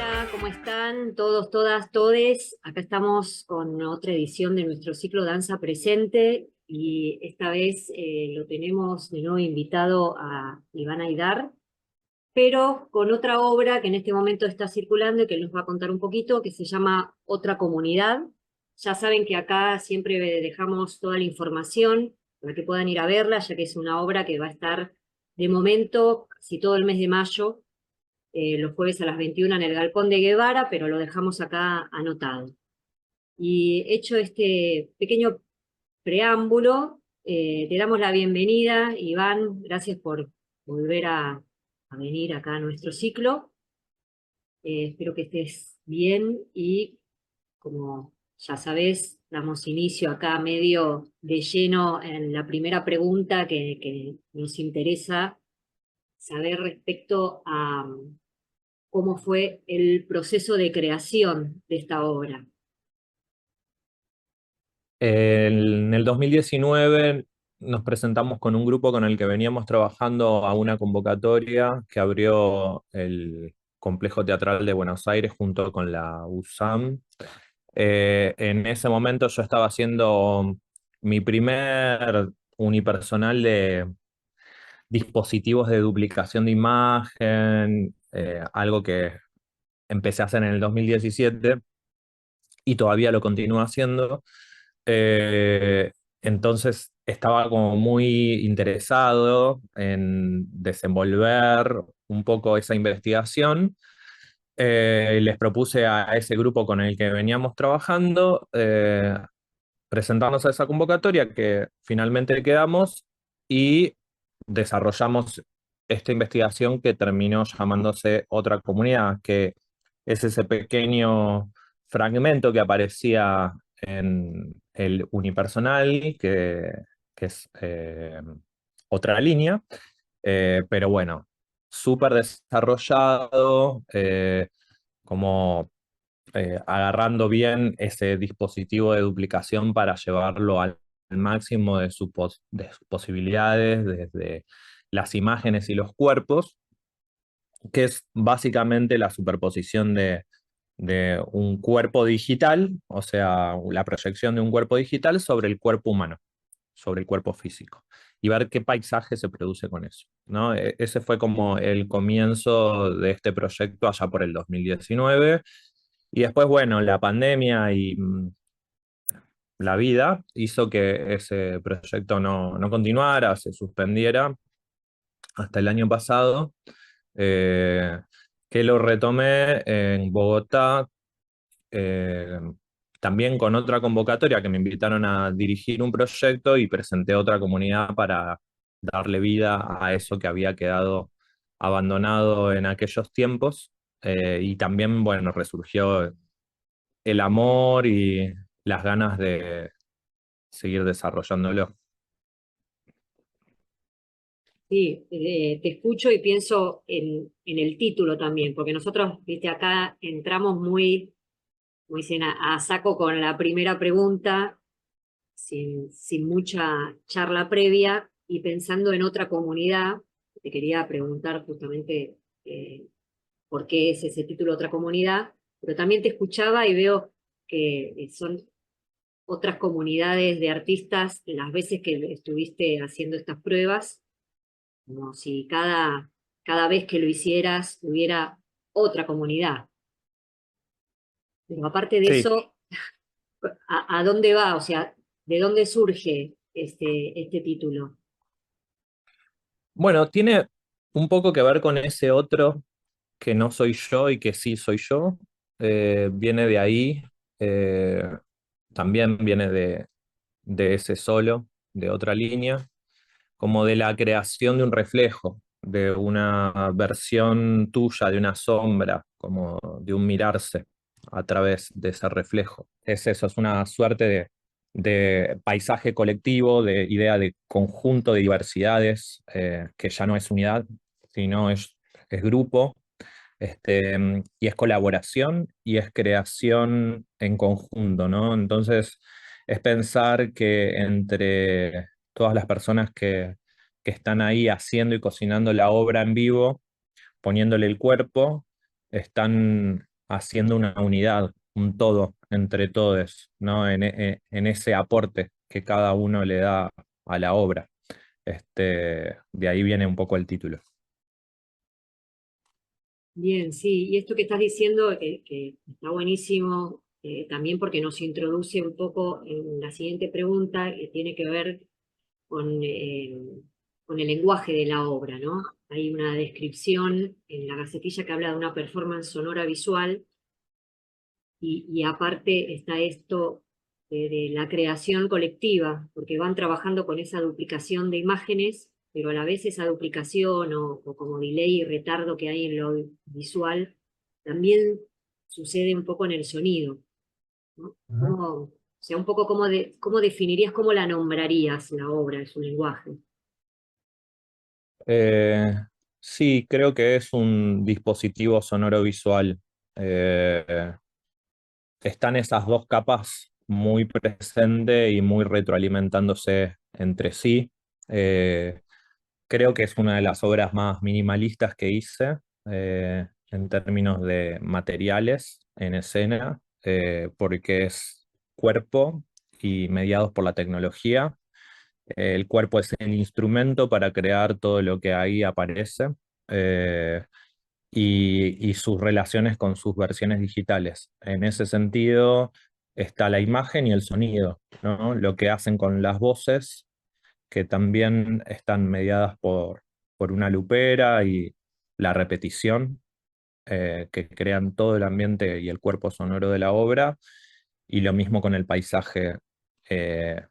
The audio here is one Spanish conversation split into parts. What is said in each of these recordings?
Hola, ¿cómo están todos, todas, todes? Acá estamos con otra edición de nuestro ciclo Danza Presente y esta vez lo tenemos de nuevo invitado a Iván Aidar, pero con otra obra que en este momento está circulando y que él nos va a contar un poquito, que se llama Otra Comunidad. Ya saben que acá siempre dejamos toda la información para que puedan ir a verla, ya que es una obra que va a estar de momento, casi todo el mes de mayo, los jueves a las 21 en el Galpón de Guevara, pero lo dejamos acá anotado. Y hecho este pequeño preámbulo, te damos la bienvenida, Iván, gracias por volver a venir acá a nuestro ciclo. Espero que estés bien y como ya sabés, damos inicio acá medio de lleno en la primera pregunta que nos interesa saber respecto a cómo fue el proceso de creación de esta obra. En el 2019 nos presentamos con un grupo con el que veníamos trabajando a una convocatoria que abrió el Complejo Teatral de Buenos Aires junto con la USAM. En ese momento yo estaba haciendo mi primer unipersonal de dispositivos de duplicación de imagen, algo que empecé a hacer en el 2017 y todavía lo continúo haciendo. Eh, entonces estaba como muy interesado en desenvolver un poco esa investigación. Les propuse a ese grupo con el que veníamos trabajando presentarnos a esa convocatoria que finalmente quedamos y desarrollamos esta investigación que terminó llamándose Otra Comunidad, que es ese pequeño fragmento que aparecía en el unipersonal, que es otra línea, pero bueno, súper desarrollado, como agarrando bien ese dispositivo de duplicación para llevarlo al máximo de sus posibilidades, desde las imágenes y los cuerpos, que es básicamente la superposición de un cuerpo digital, o sea, la proyección de un cuerpo digital sobre el cuerpo humano, sobre el cuerpo físico, y ver qué paisaje se produce con eso, ¿no? Ese fue como el comienzo de este proyecto allá por el 2019. Y después, bueno, la pandemia y la vida hizo que ese proyecto no continuara, se suspendiera hasta el año pasado, eh, que lo retomé en Bogotá, eh, también con otra convocatoria que me invitaron a dirigir un proyecto y presenté otra comunidad para darle vida a eso que había quedado abandonado en aquellos tiempos. Y también, bueno, resurgió el amor y las ganas de seguir desarrollándolo. Sí, te escucho y pienso en el título también, porque nosotros, viste, acá entramos muy, como dicen, a saco con la primera pregunta, sin mucha charla previa y pensando en otra comunidad. Te quería preguntar justamente por qué es ese título Otra Comunidad, pero también te escuchaba y veo que son otras comunidades de artistas las veces que estuviste haciendo estas pruebas, como si cada vez que lo hicieras hubiera otra comunidad. Pero aparte de Sí, eso, a dónde va? O sea, ¿de dónde surge este título? bueno, tiene un poco que ver con ese otro que no soy yo y que sí soy yo. Viene de ahí, eh, también viene de ese solo, de otra línea, como de la creación de un reflejo, de una versión tuya, de una sombra, como de un mirarse a través de ese reflejo. Es eso, es una suerte de paisaje colectivo, de idea de conjunto de diversidades, que ya no es unidad, sino es grupo, y es colaboración y es creación en conjunto, ¿no? Entonces, es pensar que entre todas las personas que están ahí haciendo y cocinando la obra en vivo, poniéndole el cuerpo, están haciendo una unidad, un todo entre todos, ¿no? En ese aporte que cada uno le da a la obra. De ahí viene un poco el título. Bien, sí, y esto que estás diciendo, que está buenísimo, también porque nos introduce un poco en la siguiente pregunta, que tiene que ver con el lenguaje de la obra, ¿no? Hay una descripción en la Gacetilla que habla de una performance sonora visual, y aparte está esto de la creación colectiva, porque van trabajando con esa duplicación de imágenes, pero a la vez esa duplicación o como delay y retardo que hay en lo visual, también sucede un poco en el sonido, ¿no? Ujú. O sea, un poco cómo definirías, cómo la nombrarías la obra, su lenguaje. Eh, sí, creo que es un dispositivo sonoro visual. Están esas dos capas muy presentes y muy retroalimentándose entre sí. Eh, Creo que es una de las obras más minimalistas que hice en términos de materiales en escena, porque es cuerpo y mediados por la tecnología. El cuerpo es el instrumento para crear todo lo que ahí aparece. eh, y sus relaciones con sus versiones digitales. En ese sentido está la imagen y el sonido, ¿no? Lo que hacen con las voces, que también están mediadas por una lupera y la repetición, que crean todo el ambiente y el cuerpo sonoro de la obra, y lo mismo con el paisaje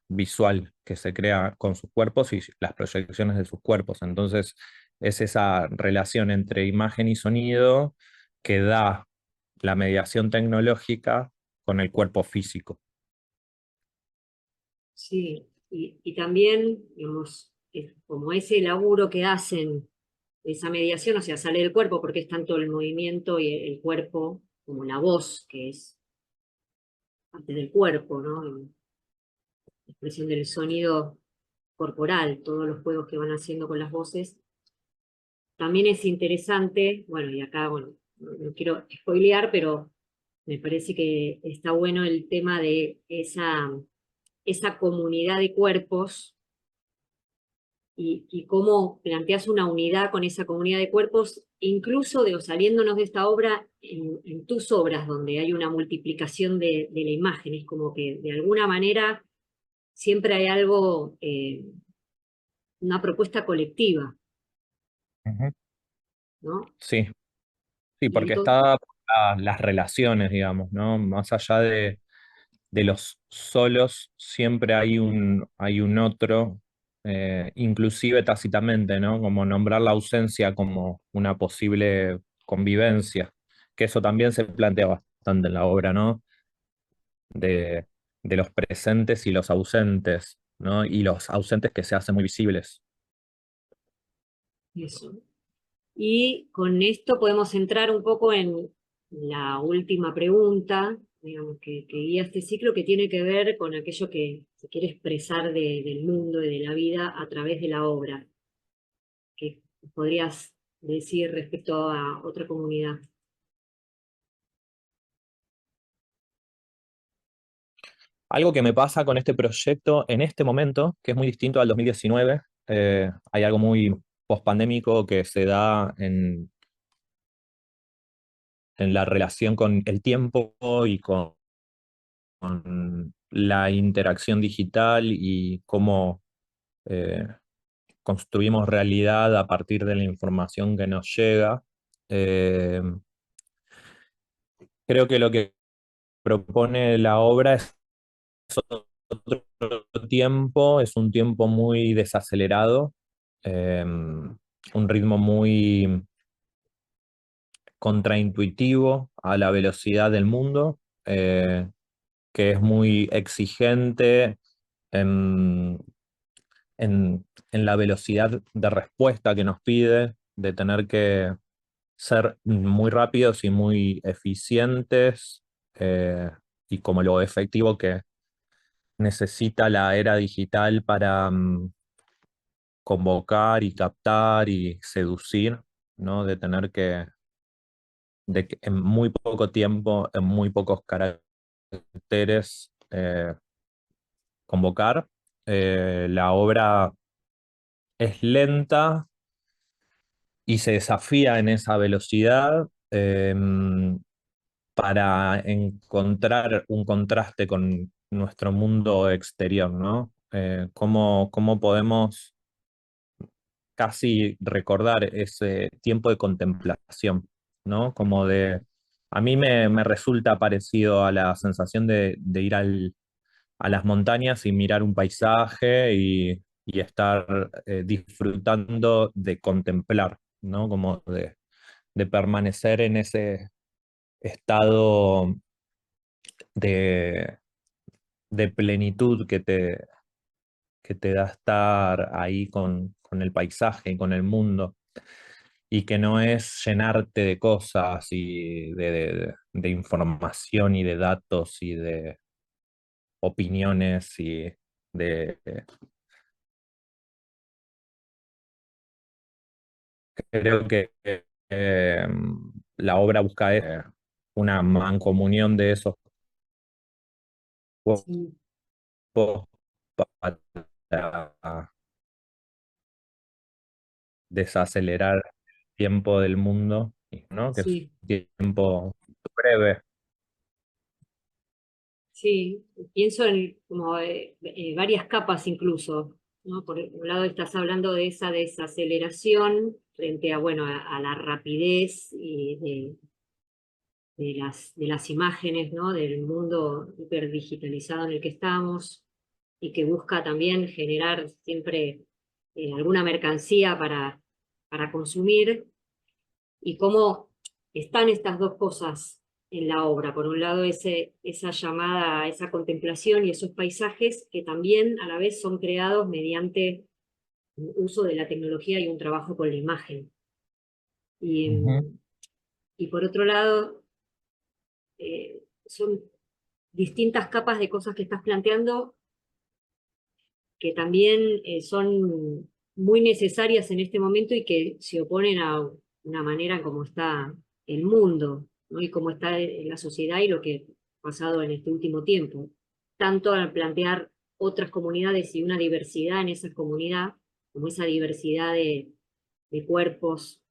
visual que se crea con sus cuerpos y las proyecciones de sus cuerpos. Entonces, es esa relación entre imagen y sonido que da la mediación tecnológica con el cuerpo físico. Sí, y también, digamos, como ese laburo que hacen, esa mediación, o sea, sale del cuerpo porque es tanto el movimiento y el cuerpo como la voz, que es parte del cuerpo, ¿no? La expresión del sonido corporal, todos los juegos que van haciendo con las voces. También es interesante, bueno, y acá, bueno, no quiero spoilear, pero me parece que está bueno el tema de esa comunidad de cuerpos y cómo planteas una unidad con esa comunidad de cuerpos, incluso saliéndonos de esta obra, en tus obras, donde hay una multiplicación de la imagen, es como que de alguna manera siempre hay algo, una propuesta colectiva, Ujú. ¿no? Sí, sí, Y porque entonces, está las relaciones, digamos, ¿no? Más allá de los solos, siempre hay un otro, inclusive tácitamente, ¿no? Como nombrar la ausencia como una posible convivencia, que eso también se plantea bastante en la obra, ¿no? De, de los presentes y los ausentes, ¿no? Y los ausentes que se hacen muy visibles. eso. Y con esto podemos entrar un poco en la última pregunta, digamos, que guía este ciclo, que tiene que ver con aquello que se quiere expresar del mundo y de la vida a través de la obra. ¿Qué podrías decir respecto a otra comunidad? Algo que me pasa con este proyecto en este momento, que es muy distinto al 2019, hay algo muy pospandémico que se da en la relación con el tiempo y con la interacción digital y cómo eh, construimos realidad a partir de la información que nos llega. Eh, Creo que lo que propone la obra es otro tiempo, es un tiempo muy desacelerado, un ritmo muy contraintuitivo a la velocidad del mundo, que es muy exigente en, en la velocidad de respuesta que nos pide, de tener que ser muy rápidos y muy eficientes, y como lo efectivo que necesita la era digital para convocar y captar y seducir, ¿no? De tener que de que en muy poco tiempo, en muy pocos caracteres, convocar. La obra es lenta y se desafía en esa velocidad, para encontrar un contraste con nuestro mundo exterior, ¿no? Cómo podemos casi recordar ese tiempo de contemplación, ¿no? A mí me resulta parecido a la sensación de ir a las montañas y mirar un paisaje y estar disfrutando de contemplar, ¿no? De permanecer en ese estado de, de plenitud que te da estar ahí con el paisaje y con el mundo, y que no es llenarte de cosas y de información y de datos y de opiniones y de... Creo que eh, la obra busca una mancomunión de esos Sí, cuerpos para desacelerar el tiempo del mundo, ¿no? Que es sí. un tiempo breve. Sí, pienso en como varias capas incluso, ¿no? Por un lado estás hablando de esa desaceleración frente a, bueno, a la rapidez y de las imágenes, ¿no? Del mundo hiperdigitalizado en el que estamos y que busca también generar siempre alguna mercancía para consumir, y cómo están estas dos cosas en la obra. Por un lado, esa llamada a esa contemplación y esos paisajes que también a la vez son creados mediante un uso de la tecnología y un trabajo con la imagen. Y, Ujú. y por otro lado, son distintas capas de cosas que estás planteando que también son muy necesarias en este momento y que se oponen a una manera en cómo está el mundo, ¿no? Y cómo está la sociedad y lo que ha pasado en este último tiempo. Tanto al plantear otras comunidades y una diversidad en esa comunidad, como esa diversidad de cuerpos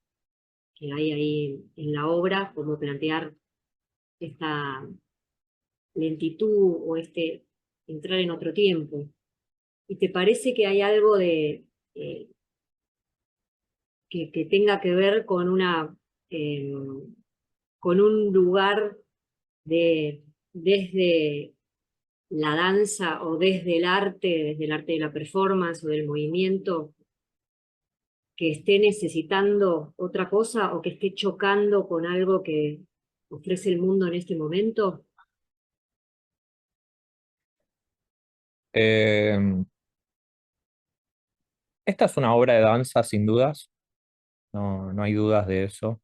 que hay ahí en la obra, como plantear esta lentitud o este entrar en otro tiempo. ¿Y te parece que hay algo eh, que tenga que ver eh, con un lugar desde la danza o desde el arte de la performance o del movimiento, que esté necesitando otra cosa o que esté chocando con algo que ofrece el mundo en este momento? Eh, Esta es una obra de danza sin dudas, no hay dudas de eso.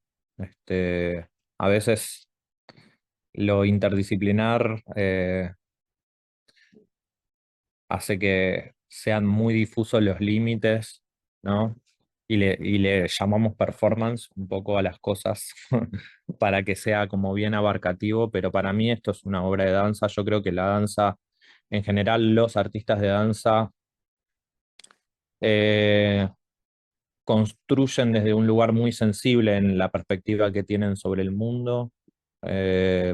A veces lo interdisciplinar hace que sean muy difusos los límites, ¿no? Y le llamamos performance un poco a las cosas para que sea como bien abarcativo, pero para mí esto es una obra de danza. Yo creo que la danza, en general, los artistas de danza eh, construyen desde un lugar muy sensible en la perspectiva que tienen sobre el mundo. Eh,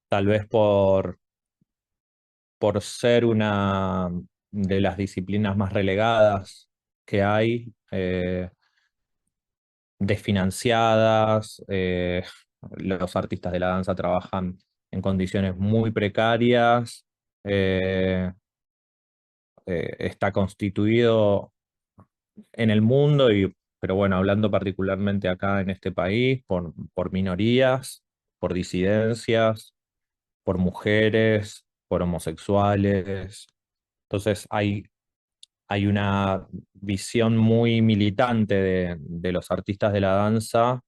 Tal vez por ser una de las disciplinas más relegadas que hay, desfinanciadas. Los artistas de la danza trabajan en condiciones muy precarias. eh, Está constituido en el mundo, pero bueno, hablando particularmente acá en este país, por minorías, por disidencias, por mujeres, por homosexuales. Entonces hay una visión muy militante de los artistas de la danza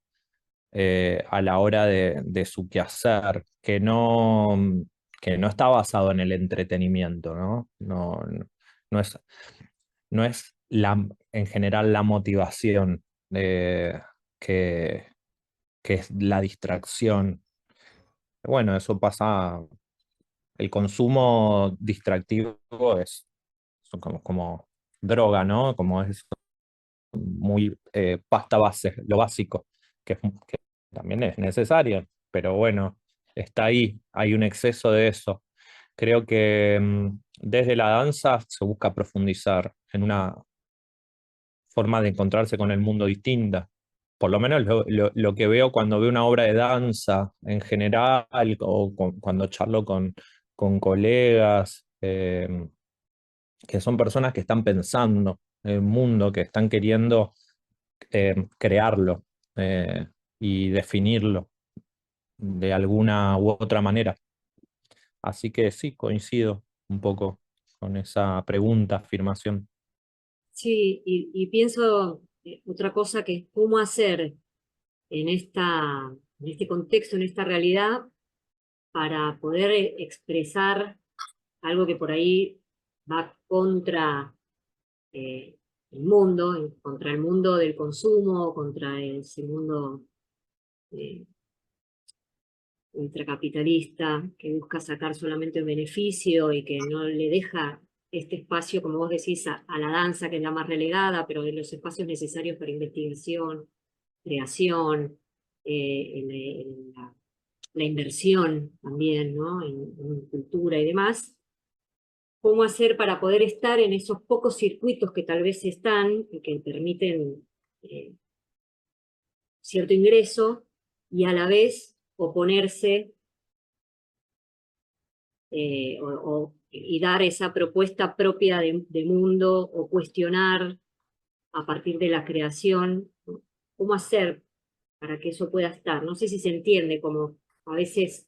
a la hora de su quehacer, que no está basado en el entretenimiento, ¿no? No es, no es en general la motivación eh, que, que es la distracción. Bueno, eso pasa, el consumo distractivo son como droga, ¿no? Como es muy pasta base, lo básico, que también es necesario, pero bueno, está ahí, hay un exceso de eso. Creo que desde la danza se busca profundizar en una forma de encontrarse con el mundo distinta. Por lo menos lo que veo cuando veo una obra de danza en general o cuando charlo con colegas, que son personas que están pensando en el mundo, que están queriendo crearlo eh, y definirlo de alguna u otra manera. Así que sí, coincido un poco con esa pregunta, afirmación. Sí, y pienso otra cosa que es cómo hacer en este contexto, en esta realidad, para poder expresar algo que por ahí va contra eh, el mundo, contra el mundo del consumo, contra ese mundo eh, ultracapitalista que busca sacar solamente el beneficio y que no le deja este espacio, como vos decís, a la danza, que es la más relegada, pero de los espacios necesarios para investigación, creación, la inversión también, ¿no? En cultura y demás. ¿Cómo hacer para poder estar en esos pocos circuitos que tal vez están y que permiten eh, cierto ingreso y a la vez oponerse y dar esa propuesta propia de mundo o cuestionar a partir de la creación, ¿no? ¿Cómo hacer para que eso pueda estar? No sé si se entiende, como a veces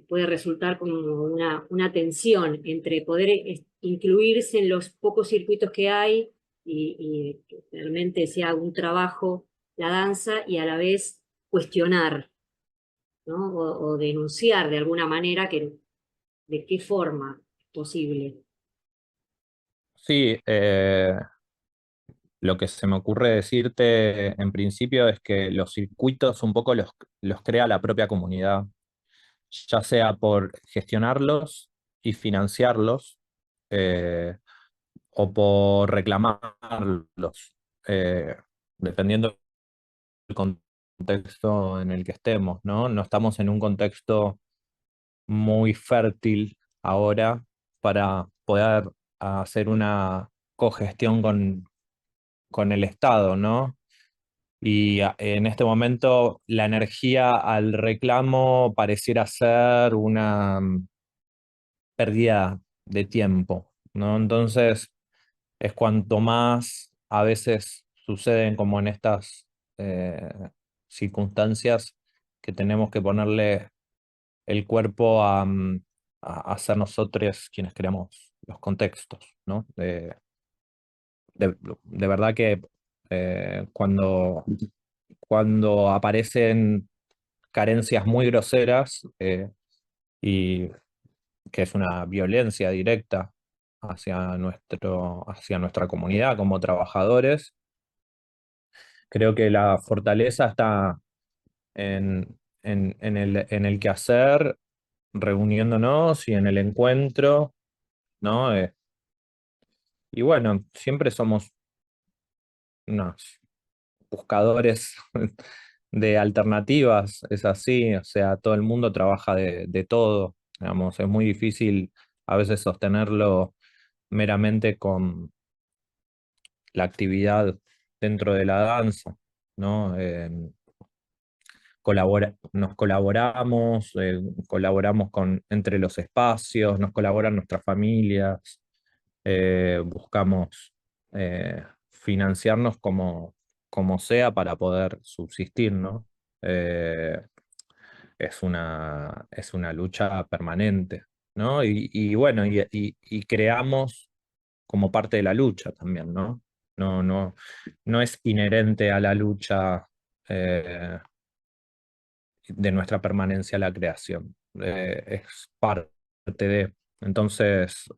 puede resultar como una tensión entre poder incluirse en los pocos circuitos que hay y que realmente sea un trabajo la danza y a la vez cuestionar, ¿no? O denunciar de alguna manera que de qué forma es posible. Sí, lo que se me ocurre decirte en principio es que los circuitos un poco los crea la propia comunidad, ya sea por gestionarlos y financiarlos, eh, o por reclamarlos, eh, dependiendo del contexto en el que estemos, ¿no? No estamos en un contexto muy fértil ahora para poder hacer una cogestión con el Estado, ¿no? Y en este momento la energía al reclamo pareciera ser una pérdida de tiempo, ¿no? Entonces es cuanto más a veces suceden como en estas eh, circunstancias que tenemos que ponerle el cuerpo a ser nosotros quienes creamos los contextos, ¿no? De verdad que cuando aparecen carencias muy groseras y que es una violencia directa hacia nuestra comunidad como trabajadores, creo que la fortaleza está en el quehacer, reuniéndonos y en el encuentro, ¿no? Y bueno, siempre somos unos buscadores de alternativas, es así, o sea, todo el mundo trabaja de todo, digamos, es muy difícil a veces sostenerlo meramente con la actividad dentro de la danza, ¿no? Nos colaboramos, colaboramos entre los espacios, nos colaboran nuestras familias, buscamos financiarnos como sea para poder subsistir, ¿no? Eh, es una lucha permanente, ¿no? Y bueno, y creamos como parte de la lucha también, ¿no? No es inherente a la lucha de nuestra permanencia a la creación. Es parte de. Entonces,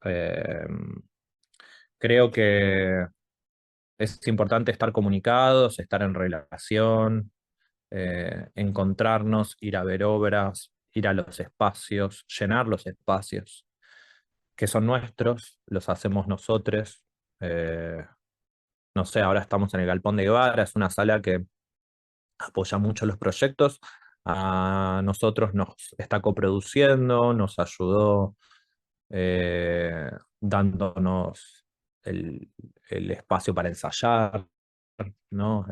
creo que es importante estar comunicados, estar en relación, encontrarnos, ir a ver obras, ir a los espacios, llenar los espacios que son nuestros, los hacemos nosotros. Eh, no sé, ahora estamos en el Galpón de Guevara, es una sala que apoya mucho los proyectos. A nosotros nos está coproduciendo, nos ayudó dándonos el espacio para ensayar, ¿no?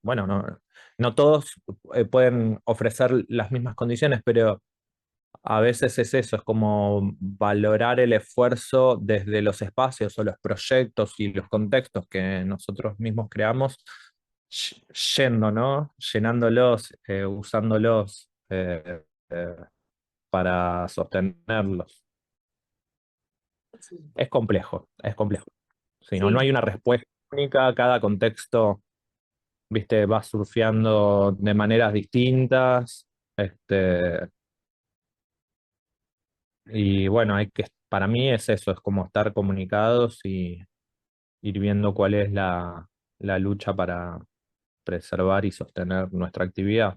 Bueno, no todos pueden ofrecer las mismas condiciones, pero a veces es eso, es como valorar el esfuerzo desde los espacios o los proyectos y los contextos que nosotros mismos creamos, yendo, ¿no? Llenándolos, usándolos eh, para sostenerlos. Sí, Es complejo, es complejo. Sí, no sí, hay una respuesta única, cada contexto, viste, va surfeando de maneras distintas. Este, y bueno, para mí es eso, es como estar comunicados y ir viendo cuál es la lucha para preservar y sostener nuestra actividad.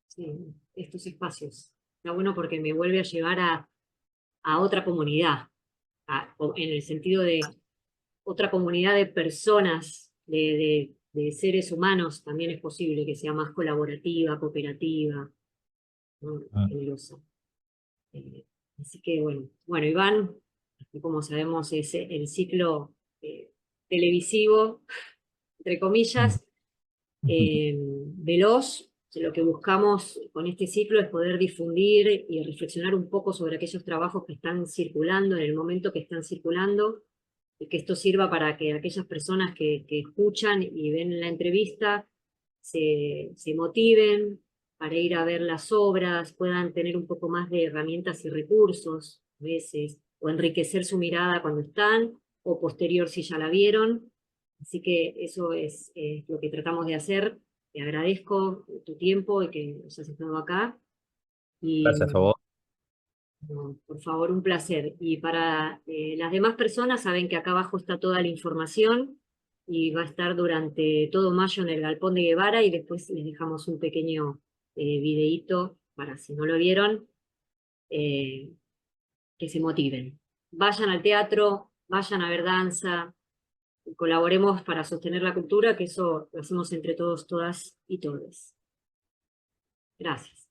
sí, estos espacios. Está bueno porque me vuelve a llevar a otra comunidad, en el sentido de otra comunidad de personas, de seres humanos, también es posible que sea más colaborativa, cooperativa, ¿no? Mm. Generosa. Eh, Así que bueno, Iván, como sabemos, es el ciclo televisivo, entre Mm. comillas, veloz. Lo que buscamos con este ciclo es poder difundir y reflexionar un poco sobre aquellos trabajos que están circulando en el momento que están circulando, y que esto sirva para que aquellas personas que escuchan y ven la entrevista se motiven para ir a ver las obras, puedan tener un poco más de herramientas y recursos, a veces, o enriquecer su mirada cuando están, o posterior si ya la vieron. Así que eso es lo que tratamos de hacer. Te agradezco tu tiempo y que hayas estado acá. Y Gracias a vos. no, por favor, un placer. Y para las demás personas, saben que acá abajo está toda la información y va a estar durante todo mayo en el Galpón de Guevara, y después les dejamos un pequeño videíto para, si no lo vieron, eh, que se motiven. Vayan al teatro, vayan a ver danza, colaboremos para sostener la cultura, que eso lo hacemos entre todos, todas y todes. Gracias.